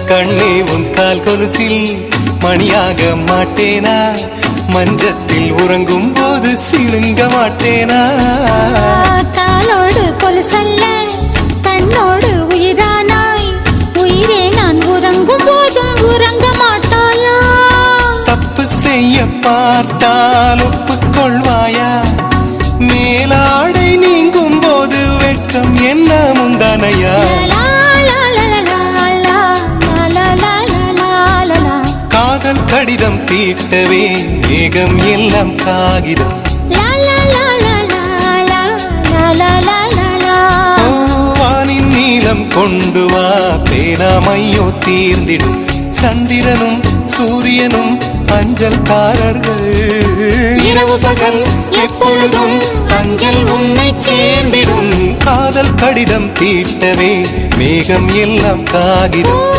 கண்ணே உன் கால் கொலுசில் மணியாக மாட்டேனா, மஞ்சத்தில் உறங்கும் போது சிணுங்க மாட்டேனா. காலோடு கொலுசல்ல கண்ணோடு உயிரானாய், உயிரே நான் உறங்கும் போதும் உறங்க மாட்டாயா. தப்பு செய்ய பார்த்தால் ஒப்புக்கொள்வாயா, மேலாடை நீங்கும் போது வெட்கம் என்ன முந்தானையா. காதல் கடிதம் தீட்டவே மேகம் எல்லாம் காகிதம், வானின் நீளம் கொண்டு வா பேனாமையோ தீர்ந்திடும். சந்திரனும் சூரியனும் அஞ்சல்காரர்கள், இரவு பகல் எப்பொழுதும் அஞ்சல் உன்னை சேர்ந்திடும். காதல் கடிதம் தீட்டவே மேகம் எல்லாம் காகிதம்.